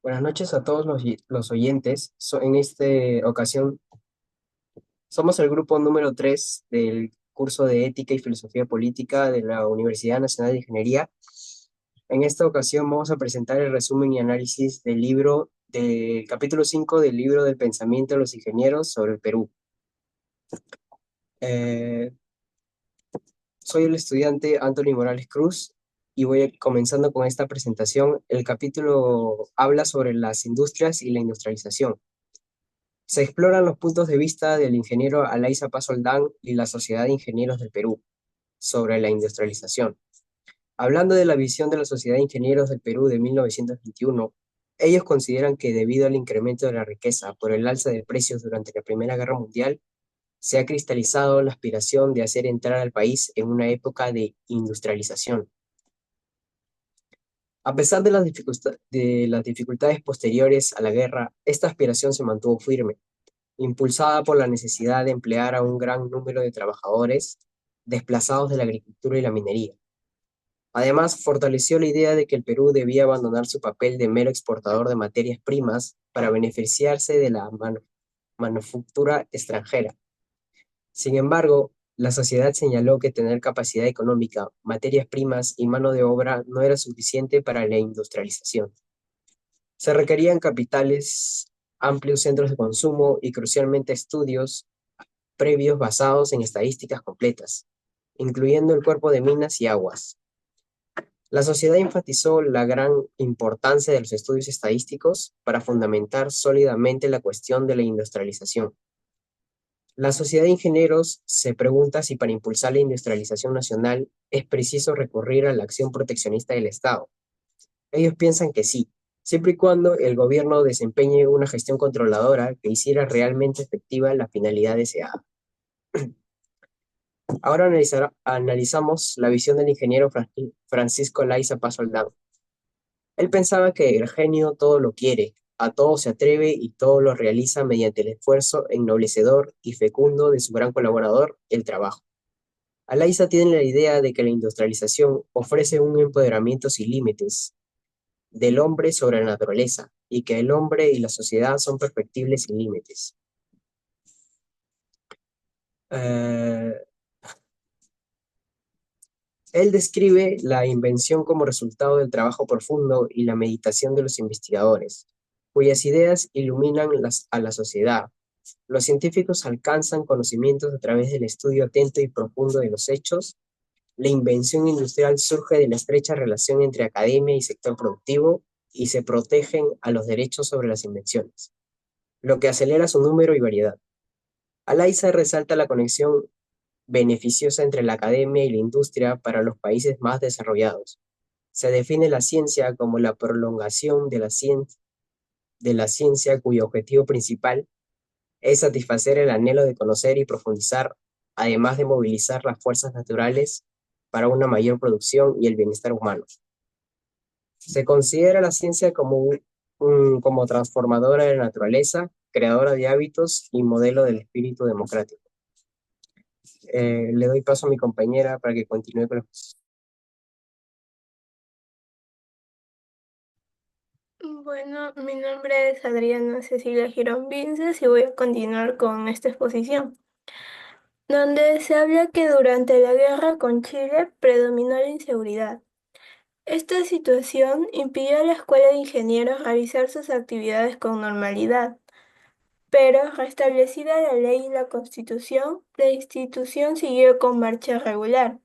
Buenas noches a todos los oyentes. En esta ocasión somos el grupo número 3 del curso de Ética y Filosofía Política de la Universidad Nacional de Ingeniería. En esta ocasión vamos a presentar el resumen y análisis del capítulo 5 del libro del pensamiento de los ingenieros sobre el Perú. Eh, Soy el estudiante Anthony Morales Cruz y comenzando con esta presentación. El capítulo habla sobre las industrias y la industrialización. Se exploran los puntos de vista del ingeniero Alaiza Paz Oldán y la Sociedad de Ingenieros del Perú sobre la industrialización. Hablando de la visión de la Sociedad de Ingenieros del Perú de 1921, ellos consideran que debido al incremento de la riqueza por el alza de precios durante la Primera Guerra Mundial, se ha cristalizado la aspiración de hacer entrar al país en una época de industrialización. A pesar de de las dificultades posteriores a la guerra, esta aspiración se mantuvo firme impulsada por la necesidad de emplear a un gran número de trabajadores desplazados de la agricultura y la minería. Además, fortaleció la idea de que el Perú debía abandonar su papel de mero exportador de materias primas para beneficiarse de la manufactura extranjera. Sin embargo, la sociedad señaló que tener capacidad económica, materias primas y mano de obra no era suficiente para la industrialización. Se requerían capitales, amplios centros de consumo y crucialmente estudios previos basados en estadísticas completas, incluyendo el cuerpo de minas y aguas. La sociedad enfatizó la gran importancia de los estudios estadísticos para fundamentar sólidamente la cuestión de la industrialización. La sociedad de ingenieros se pregunta si para impulsar la industrialización nacional es preciso recurrir a la acción proteccionista del Estado. Ellos piensan que sí, siempre y cuando el gobierno desempeñe una gestión controladora que hiciera realmente efectiva la finalidad deseada. Ahora analizamos la visión del ingeniero Francisco Laiza Paz Soldán. Él pensaba que el genio todo lo quiere, a todo se atreve y todo lo realiza mediante el esfuerzo ennoblecedor y fecundo de su gran colaborador, el trabajo. Alaiza tiene la idea de que la industrialización ofrece un empoderamiento sin límites del hombre sobre la naturaleza y que el hombre y la sociedad son perfectibles sin límites. Eh, Él describe la invención como resultado del trabajo profundo y la meditación de los investigadores, cuyas ideas iluminan a la sociedad. Los científicos alcanzan conocimientos a través del estudio atento y profundo de los hechos. La invención industrial surge de la estrecha relación entre academia y sector productivo y se protegen a los derechos sobre las invenciones, lo que acelera su número y variedad. Alaiza resalta la conexión beneficiosa entre la academia y la industria para los países más desarrollados. Se define la ciencia como la prolongación de la ciencia cuyo objetivo principal es satisfacer el anhelo de conocer y profundizar, además de movilizar las fuerzas naturales para una mayor producción y el bienestar humano. Se considera la ciencia como transformadora de la naturaleza, creadora de hábitos y modelo del espíritu democrático. Le doy paso a mi compañera para que continúe con los... Bueno, mi nombre es Adriana Cecilia Girón Vinces y voy a continuar con esta exposición, donde se habla que durante la guerra con Chile predominó la inseguridad. Esta situación impidió a la Escuela de Ingenieros realizar sus actividades con normalidad, pero restablecida la ley y la Constitución, la institución siguió con marcha regular.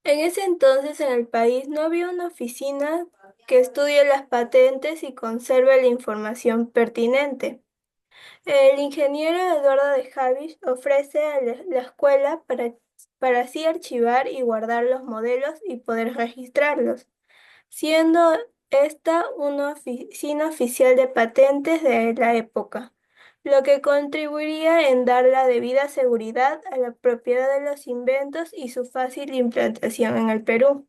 En ese entonces en el país no había una oficina que estudie las patentes y conserve la información pertinente. El ingeniero Eduardo de Javis ofrece a la escuela para así archivar y guardar los modelos y poder registrarlos, siendo esta una oficina oficial de patentes de la época, lo que contribuiría en dar la debida seguridad a la propiedad de los inventos y su fácil implantación en el Perú.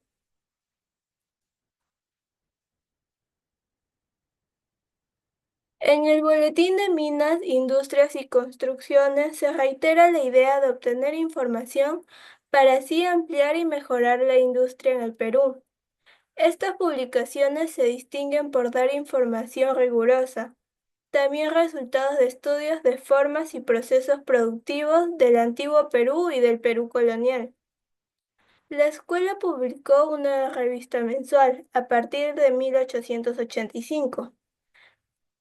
En el Boletín de Minas, Industrias y Construcciones se reitera la idea de obtener información para así ampliar y mejorar la industria en el Perú. Estas publicaciones se distinguen por dar información rigurosa, también resultados de estudios de formas y procesos productivos del antiguo Perú y del Perú colonial. La escuela publicó una revista mensual a partir de 1885.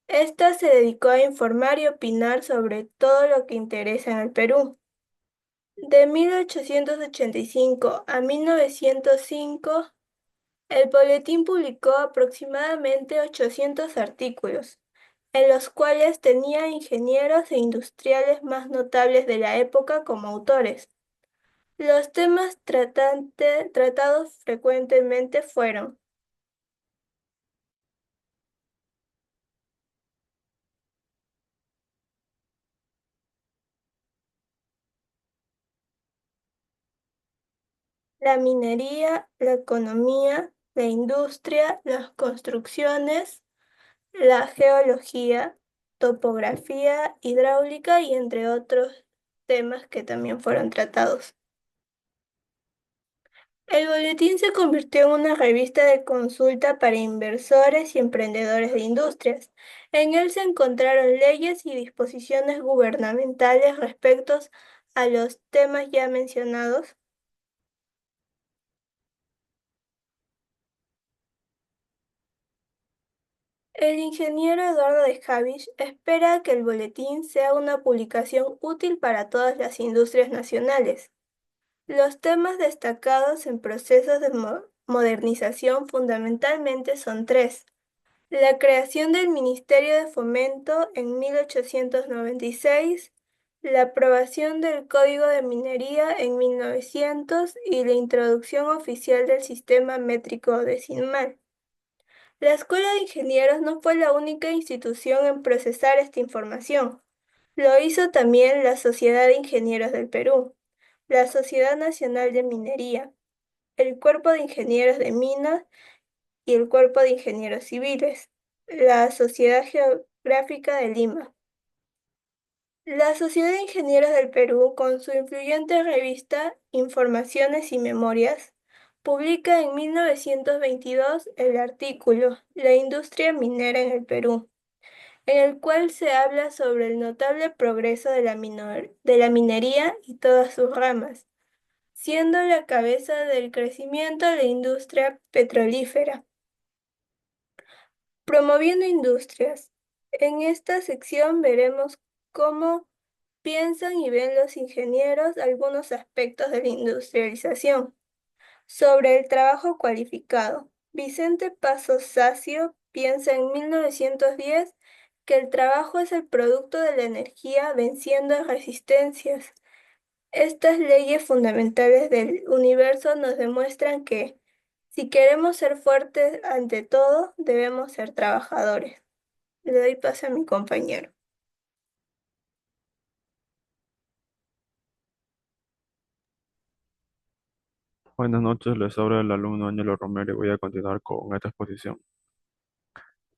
Esta se dedicó a informar y opinar sobre todo lo que interesa en el Perú. De 1885 a 1905, el boletín publicó aproximadamente 800 artículos, en los cuales tenía ingenieros e industriales más notables de la época como autores. Los temas tratados frecuentemente fueron la minería, la economía, la industria, las construcciones, la geología, topografía, hidráulica y entre otros temas que también fueron tratados. El boletín se convirtió en una revista de consulta para inversores y emprendedores de industrias. En él se encontraron leyes y disposiciones gubernamentales respecto a los temas ya mencionados. El ingeniero Eduardo de Havish espera que el boletín sea una publicación útil para todas las industrias nacionales. Los temas destacados en procesos de modernización fundamentalmente son tres: la creación del Ministerio de Fomento en 1896, la aprobación del Código de Minería en 1900 y la introducción oficial del sistema métrico decimal. La Escuela de Ingenieros no fue la única institución en procesar esta información. Lo hizo también la Sociedad de Ingenieros del Perú, la Sociedad Nacional de Minería, el Cuerpo de Ingenieros de Minas y el Cuerpo de Ingenieros Civiles, la Sociedad Geográfica de Lima. La Sociedad de Ingenieros del Perú, con su influyente revista Informaciones y Memorias, publica en 1922 el artículo La industria minera en el Perú, en el cual se habla sobre el notable progreso de de la minería y todas sus ramas, siendo la cabeza del crecimiento de la industria petrolífera. Promoviendo industrias. En esta sección veremos cómo piensan y ven los ingenieros algunos aspectos de la industrialización. Sobre el trabajo cualificado. Vicente Paso Sacio piensa en 1910 que el trabajo es el producto de la energía venciendo resistencias. Estas leyes fundamentales del universo nos demuestran que, si queremos ser fuertes ante todo, debemos ser trabajadores. Le doy paso a mi compañero. Buenas noches, les habla el alumno Ángelo Romero y voy a continuar con esta exposición.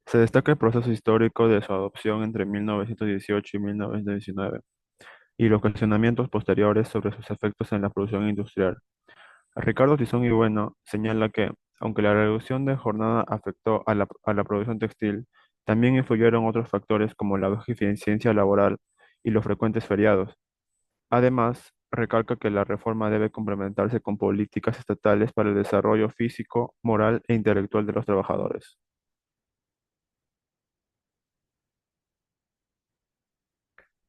Se destaca el proceso histórico de su adopción entre 1918 y 1919 y los cuestionamientos posteriores sobre sus efectos en la producción industrial. Ricardo Tizón y Bueno señala que, aunque la reducción de jornada afectó a la producción textil, también influyeron otros factores como la baja eficiencia laboral y los frecuentes feriados. Además, recalca que la reforma debe complementarse con políticas estatales para el desarrollo físico, moral e intelectual de los trabajadores.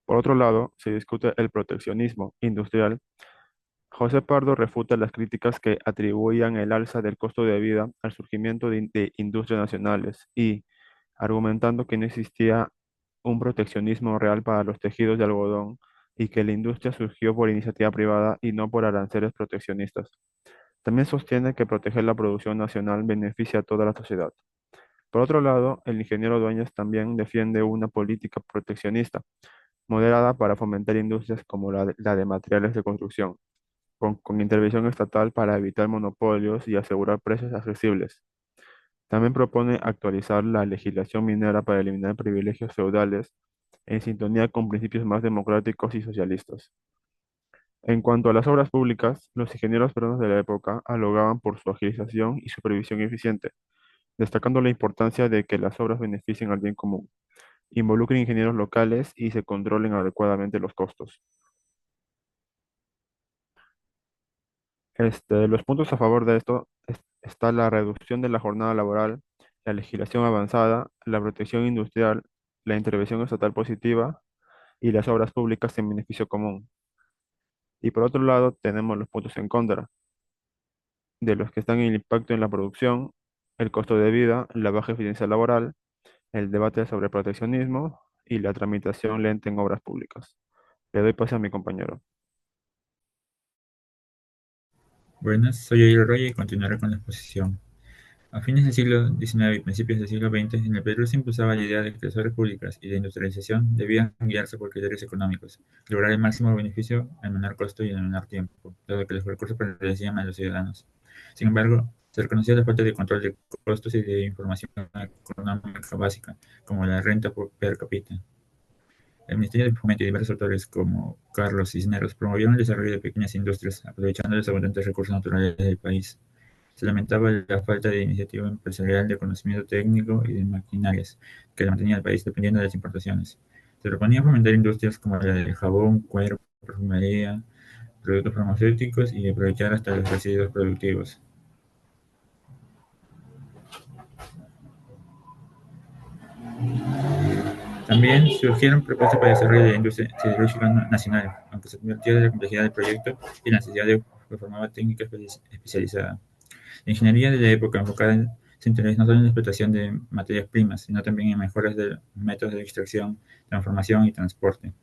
Por otro lado, se discute el proteccionismo industrial. José Pardo refuta las críticas que atribuían el alza del costo de vida al surgimiento de industrias nacionales y argumentando que no existía un proteccionismo real para los tejidos de algodón y que la industria surgió por iniciativa privada y no por aranceles proteccionistas. También sostiene que proteger la producción nacional beneficia a toda la sociedad. Por otro lado, el ingeniero Dueñas también defiende una política proteccionista, moderada para fomentar industrias como la de materiales de construcción, con intervención estatal para evitar monopolios y asegurar precios accesibles. También propone actualizar la legislación minera para eliminar privilegios feudales en sintonía con principios más democráticos y socialistas. En cuanto a las obras públicas, los ingenieros peruanos de la época abogaban por su agilización y supervisión eficiente, destacando la importancia de que las obras beneficien al bien común, involucren ingenieros locales y se controlen adecuadamente los costos. Los puntos a favor de esto está la reducción de la jornada laboral, la legislación avanzada, la protección industrial, la intervención estatal positiva y las obras públicas en beneficio común. Y por otro lado, tenemos los puntos en contra, de los que están el impacto en la producción, el costo de vida, la baja eficiencia laboral, el debate sobre proteccionismo y la tramitación lenta en obras públicas. Le doy paso a mi compañero. Buenas, soy Yair Roy y continuaré con la exposición. A fines del siglo XIX y principios del siglo XX, en el Perú se impulsaba la idea de que las obras públicas y la industrialización debían guiarse por criterios económicos, lograr el máximo beneficio al menor costo y en el menor tiempo, dado que los recursos pertenecían a los ciudadanos. Sin embargo, se reconocía la falta de control de costos y de información económica básica, como la renta per cápita. El Ministerio de Fomento y diversos autores como Carlos Cisneros promovieron el desarrollo de pequeñas industrias, aprovechando los abundantes recursos naturales del país. Se lamentaba la falta de iniciativa empresarial, de conocimiento técnico y de maquinarias que mantenía al país dependiendo de las importaciones. Se proponía fomentar industrias como la del jabón, cuero, perfumería, productos farmacéuticos y aprovechar hasta los residuos productivos. También surgieron propuestas para el desarrollo de la industria siderúrgica nacional, aunque se advirtió de la complejidad del proyecto y la necesidad de formar técnica especializada. La ingeniería de la época enfocada se interesa no solo en la explotación de materias primas, sino también en mejoras de métodos de extracción, transformación y transporte,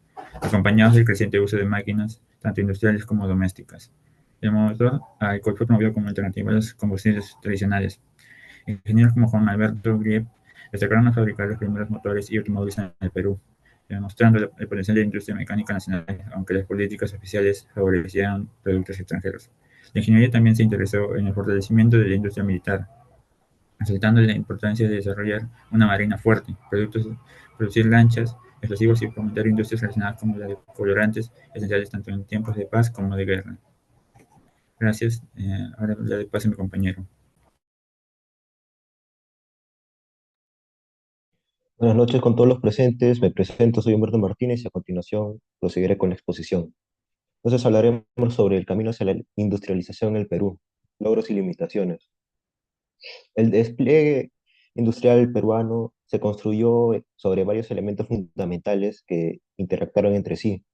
acompañados del creciente uso de máquinas, tanto industriales como domésticas. El motor al cual fue promovido como alternativa a los combustibles tradicionales. Ingenieros como Juan Alberto Griep destacaron a fabricar los primeros motores y automóviles en el Perú, demostrando el potencial de la industria mecánica nacional, aunque las políticas oficiales favorecían productos extranjeros. La ingeniería también se interesó en el fortalecimiento de la industria militar, resaltando la importancia de desarrollar una marina fuerte, producir lanchas, explosivos y fomentar industrias relacionadas como la de colorantes, esenciales tanto en tiempos de paz como de guerra. Gracias. Ahora le doy paso a mi compañero. Buenas noches con todos los presentes. Me presento, soy Humberto Martínez y a continuación proseguiré con la exposición. Entonces hablaremos sobre el camino hacia la industrialización en el Perú, logros y limitaciones. El despliegue industrial peruano se construyó sobre varios elementos fundamentales que interactuaron entre sí.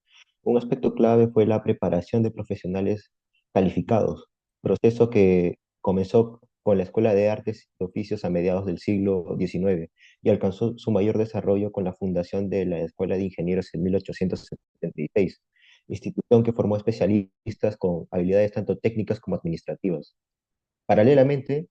Un aspecto clave fue la preparación de profesionales calificados, proceso que comenzó con la Escuela de Artes y Oficios a mediados del siglo XIX y alcanzó su mayor desarrollo con la fundación de la Escuela de Ingenieros en 1876, institución que formó especialistas con habilidades tanto técnicas como administrativas. Paralelamente,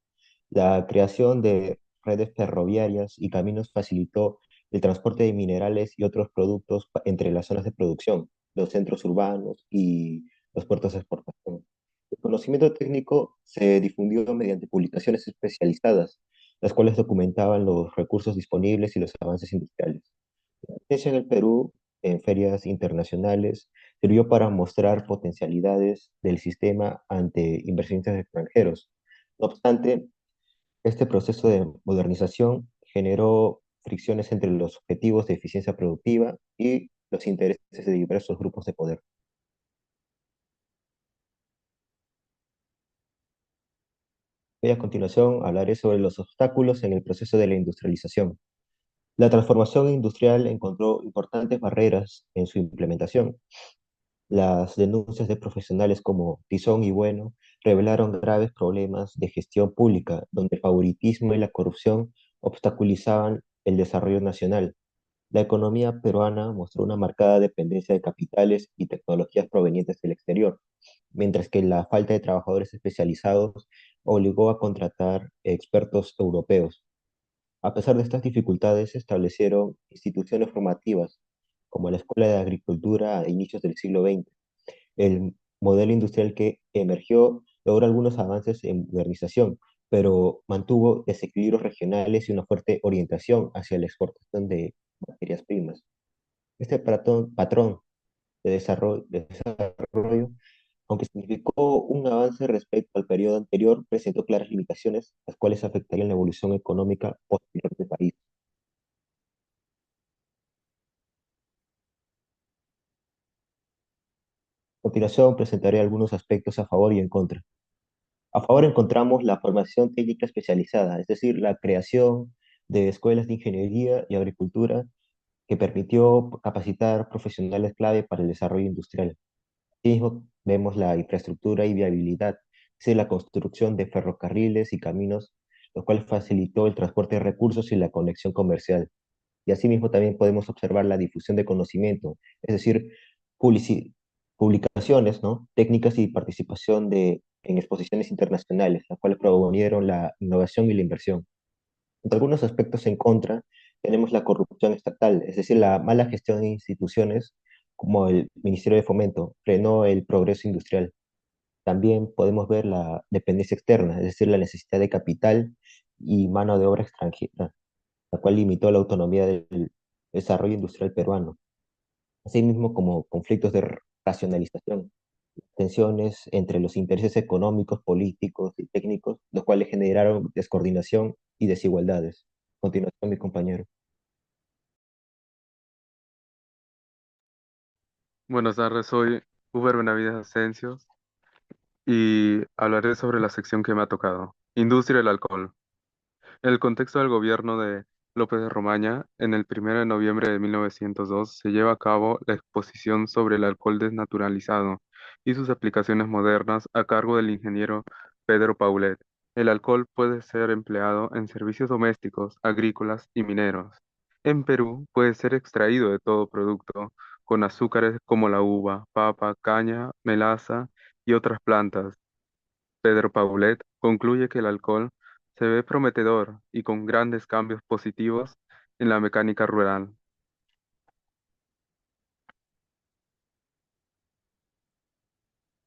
la creación de redes ferroviarias y caminos facilitó el transporte de minerales y otros productos entre las zonas de producción, los centros urbanos y los puertos de exportación. El conocimiento técnico se difundió mediante publicaciones especializadas, las cuales documentaban los recursos disponibles y los avances industriales. La presencia en el Perú en ferias internacionales sirvió para mostrar potencialidades del sistema ante inversionistas extranjeros. No obstante, este proceso de modernización generó fricciones entre los objetivos de eficiencia productiva y los intereses de diversos grupos de poder. Y a continuación hablaré sobre los obstáculos en el proceso de la industrialización. La transformación industrial encontró importantes barreras en su implementación. Las denuncias de profesionales como Tizón y Bueno revelaron graves problemas de gestión pública, donde el favoritismo y la corrupción obstaculizaban el desarrollo nacional. La economía peruana mostró una marcada dependencia de capitales y tecnologías provenientes del exterior, mientras que la falta de trabajadores especializados obligó a contratar expertos europeos. A pesar de estas dificultades, se establecieron instituciones formativas, como la Escuela de Agricultura a inicios del siglo XX. El modelo industrial que emergió logró algunos avances en modernización, pero mantuvo desequilibrios regionales y una fuerte orientación hacia la exportación de materias primas. Este patrón de desarrollo, aunque significó un avance respecto al periodo anterior, presentó claras limitaciones, las cuales afectarían la evolución económica posterior del país. A continuación, presentaré algunos aspectos a favor y en contra. A favor encontramos la formación técnica especializada, es decir, la creación de escuelas de ingeniería y agricultura que permitió capacitar profesionales clave para el desarrollo industrial. Asimismo, vemos la infraestructura y viabilidad, es decir, la construcción de ferrocarriles y caminos, lo cual facilitó el transporte de recursos y la conexión comercial. Y asimismo también podemos observar la difusión de conocimiento, es decir, publici- publicaciones, ¿no? Técnicas y participación en exposiciones internacionales, las cuales promovieron la innovación y la inversión. Entre algunos aspectos en contra, tenemos la corrupción estatal, es decir, la mala gestión de instituciones como el Ministerio de Fomento frenó el progreso industrial. También podemos ver la dependencia externa, es decir, la necesidad de capital y mano de obra extranjera, la cual limitó la autonomía del desarrollo industrial peruano. Asimismo, como conflictos de racionalización, tensiones entre los intereses económicos, políticos y técnicos, los cuales generaron descoordinación y desigualdades. Continuación, mi compañero. Buenas tardes, soy Uber Benavides Asensio y hablaré sobre la sección que me ha tocado, Industria del alcohol. En el contexto del gobierno de López de Romaña, en el 1 de noviembre de 1902 se lleva a cabo la exposición sobre el alcohol desnaturalizado y sus aplicaciones modernas a cargo del ingeniero Pedro Paulet. El alcohol puede ser empleado en servicios domésticos, agrícolas y mineros. En Perú puede ser extraído de todo producto, con azúcares como la uva, papa, caña, melaza y otras plantas. Pedro Paulet concluye que el alcohol se ve prometedor y con grandes cambios positivos en la mecánica rural.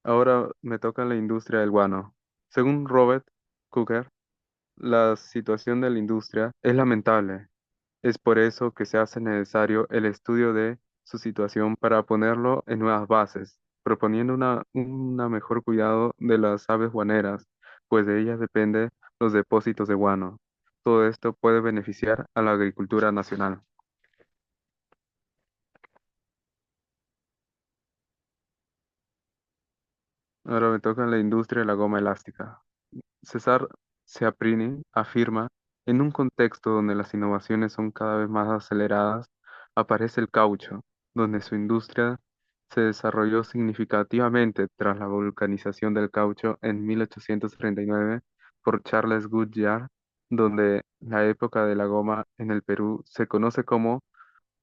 Ahora me toca la industria del guano. Según Robert Cooker, la situación de la industria es lamentable. Es por eso que se hace necesario el estudio de su situación para ponerlo en nuevas bases, proponiendo una mejor cuidado de las aves guaneras, pues de ellas dependen los depósitos de guano. Todo esto puede beneficiar a la agricultura nacional. Ahora me toca la industria de la goma elástica. César Ciapprini afirma, en un contexto donde las innovaciones son cada vez más aceleradas, aparece el caucho, donde su industria se desarrolló significativamente tras la vulcanización del caucho en 1839 por Charles Goodyear, donde la época de la goma en el Perú se conoce como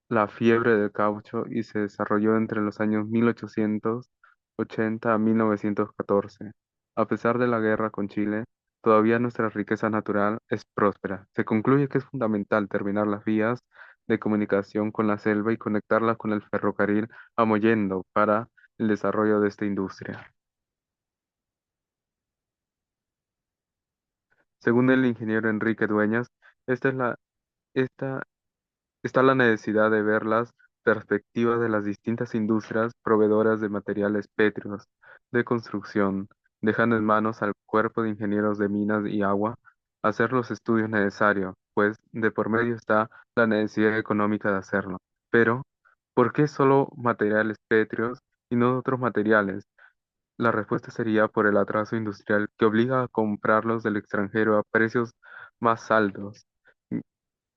la fiebre del caucho y se desarrolló entre los años 1880 a 1914. A pesar de la guerra con Chile, todavía nuestra riqueza natural es próspera. Se concluye que es fundamental terminar las vías de comunicación con la selva y conectarlas con el ferrocarril a Mollendo para el desarrollo de esta industria. Según el ingeniero Enrique Dueñas, esta es la, esta está la necesidad de ver las perspectivas de las distintas industrias proveedoras de materiales pétreos de construcción, dejando en manos al cuerpo de ingenieros de minas y agua hacer los estudios necesarios, pues de por medio está la necesidad económica de hacerlo. Pero, ¿por qué solo materiales pétreos y no otros materiales? La respuesta sería por el atraso industrial que obliga a comprarlos del extranjero a precios más altos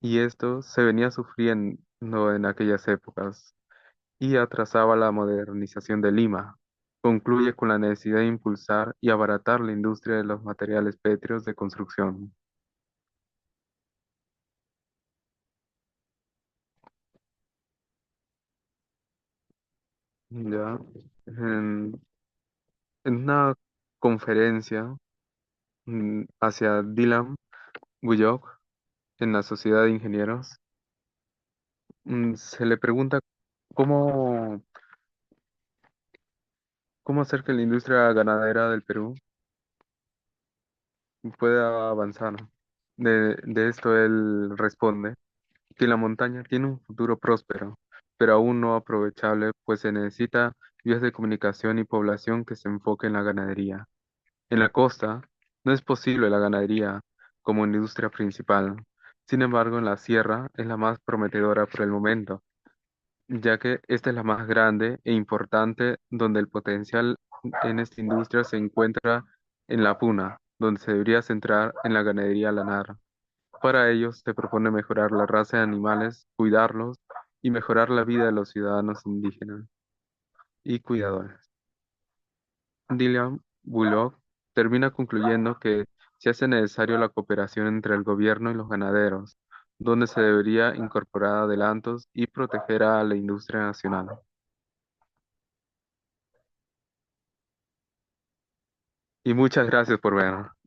y esto se venía sufriendo en aquellas épocas y atrasaba la modernización de Lima. Concluye con la necesidad de impulsar y abaratar la industria de los materiales pétreos de construcción. Ya, en, en una conferencia hacia Dylan Guyot en la Sociedad de Ingenieros, se le pregunta cómo, cómo hacer que la industria ganadera del Perú pueda avanzar. De esto él responde que la montaña tiene un futuro próspero, pero aún no aprovechable, pues se necesita vías de comunicación y población que se enfoque en la ganadería. En la costa no es posible la ganadería como industria principal. Sin embargo, en la sierra es la más prometedora por el momento, ya que esta es la más grande e importante, donde el potencial en esta industria se encuentra en la puna, donde se debería centrar en la ganadería lanar. Para ello se propone mejorar la raza de animales, cuidarlos y mejorar la vida de los ciudadanos indígenas y cuidadores. Dylan Bullock termina concluyendo que se hace necesario la cooperación entre el gobierno y los ganaderos, donde se debería incorporar adelantos y proteger a la industria nacional. Y muchas gracias por ver.